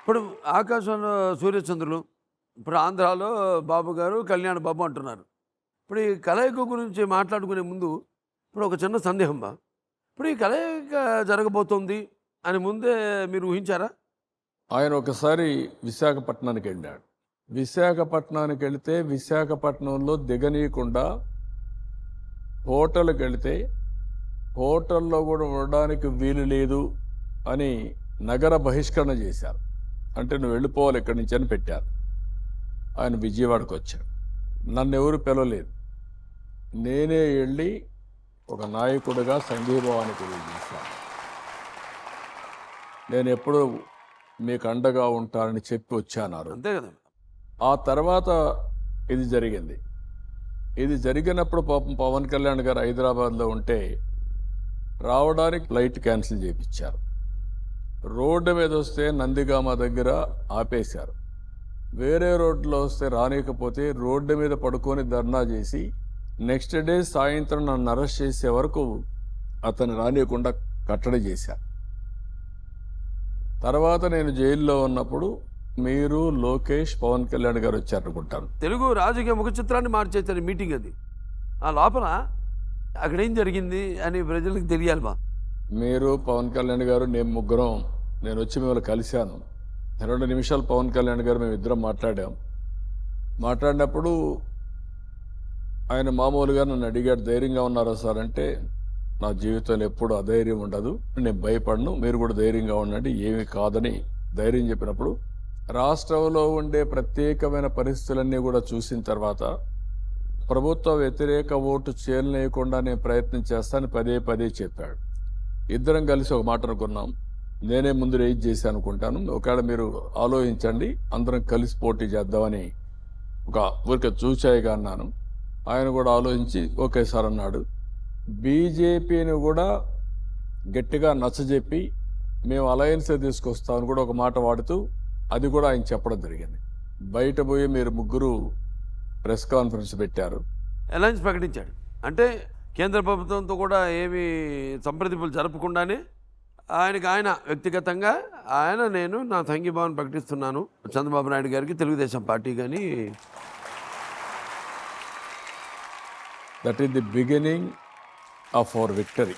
ఇప్పుడు ఆకాశంలో సూర్యచంద్రులు, ఇప్పుడు ఆంధ్రాలో బాబు గారు, కళ్యాణ్ బాబు అంటున్నారు. ఇప్పుడు ఈ కలయిక గురించి మాట్లాడుకునే ముందు ఇప్పుడు ఒక చిన్న సందేహం ఇప్పుడు ఈ కలయిక జరగబోతోంది అని ముందే మీరు ఊహించారా? ఆయన ఒకసారి విశాఖపట్నానికి వెళ్ళాడు. విశాఖపట్నానికి వెళితే విశాఖపట్నంలో దిగనీయకుండా హోటల్కి వెళితే హోటల్లో కూడా ఉండడానికి వీలు లేదు అని నగర బహిష్కరణ చేశారు. అంటే నువ్వు వెళ్ళిపోవాలి ఇక్కడి నుంచి అని పెట్టారు. ఆయన విజయవాడకు వచ్చాడు. నన్ను ఎవరు పిలవలేదు. నేనే వెళ్ళి ఒక నాయకుడిగా సంఘీభావాన్ని తెలియజేశాను. నేను ఎప్పుడూ మీకు అండగా ఉంటానని చెప్పి వచ్చాను. అంతే కదా. ఆ తర్వాత ఇది జరిగింది. ఇది జరిగినప్పుడు పాపం పవన్ కళ్యాణ్ గారు హైదరాబాద్లో ఉంటే రావడానికి ఫ్లైట్ క్యాన్సిల్ చేయించారు. రోడ్డు మీద వస్తే నందిగామ దగ్గర ఆపేశారు. వేరే రోడ్లో వస్తే రానికపోతే రోడ్డు మీద పడుకొని ధర్నా చేసి నెక్స్ట్ డే సాయంత్రం నన్ను అరెస్ట్ చేసే వరకు అతను రానియకుండా కట్టడి చేశారు. తర్వాత నేను జైల్లో ఉన్నప్పుడు మీరు, లోకేష్, పవన్ కళ్యాణ్ గారు వచ్చారనుకుంటాను. తెలుగు రాజకీయ ముఖ చిత్రాన్ని మార్చేస్తారు మీటింగ్ అది. ఆ లోపల అక్కడేం జరిగింది అని ప్రజలకు తెలియాలి మీరు, పవన్ కళ్యాణ్ గారు, నేను ముగ్గురం నేను వచ్చి మిమ్మల్ని కలిశాను. 2 నిమిషాలు పవన్ కళ్యాణ్ గారు మేము ఇద్దరం మాట్లాడినప్పుడు ఆయన మామూలుగా నన్ను అడిగాడు, ధైర్యంగా ఉన్నారా సార్ అంటే, నా జీవితంలో ఎప్పుడు అధైర్యం ఉండదు, నేను భయపడను, మీరు కూడా ధైర్యంగా ఉండండి, ఏమీ కాదని ధైర్యం చెప్పినప్పుడు రాష్ట్రంలో ఉండే ప్రత్యేకమైన పరిస్థితులన్నీ కూడా చూసిన తర్వాత ప్రభుత్వ వ్యతిరేక ఓటు చేయలేకుండా నేను ప్రయత్నం చేస్తానని పదే చెప్పాడు. ఇద్దరం కలిసి ఒక మాట అనుకున్నాం. నేనే ముందు రేజ్ చేసి అనుకుంటాను, ఒకవేళ మీరు ఆలోచించండి, అందరం కలిసి పోటీ చేద్దామని ఒక ఊరికే చూచాయిగా అన్నాను. ఆయన కూడా ఆలోచించి ఓకే సార్ అన్నాడు. బీజేపీని కూడా గట్టిగా నచ్చజెప్పి మేము అలయన్సే తీసుకొస్తామని కూడా ఒక మాట వాడుతూ అది కూడా ఆయన చెప్పడం జరిగింది. బయట పోయి మీరు ముగ్గురు ప్రెస్ కాన్ఫరెన్స్ పెట్టారు, అలయన్స్ ప్రకటించాడు. అంటే కేంద్ర ప్రభుత్వంతో కూడా ఏమి సంప్రదింపులు జరపకుండానే ఆయన వ్యక్తిగతంగా నేను నా సంఘీభావం ప్రకటిస్తున్నాను చంద్రబాబు నాయుడు గారికి, తెలుగుదేశం పార్టీ కానీ. That is the beginning of our victory.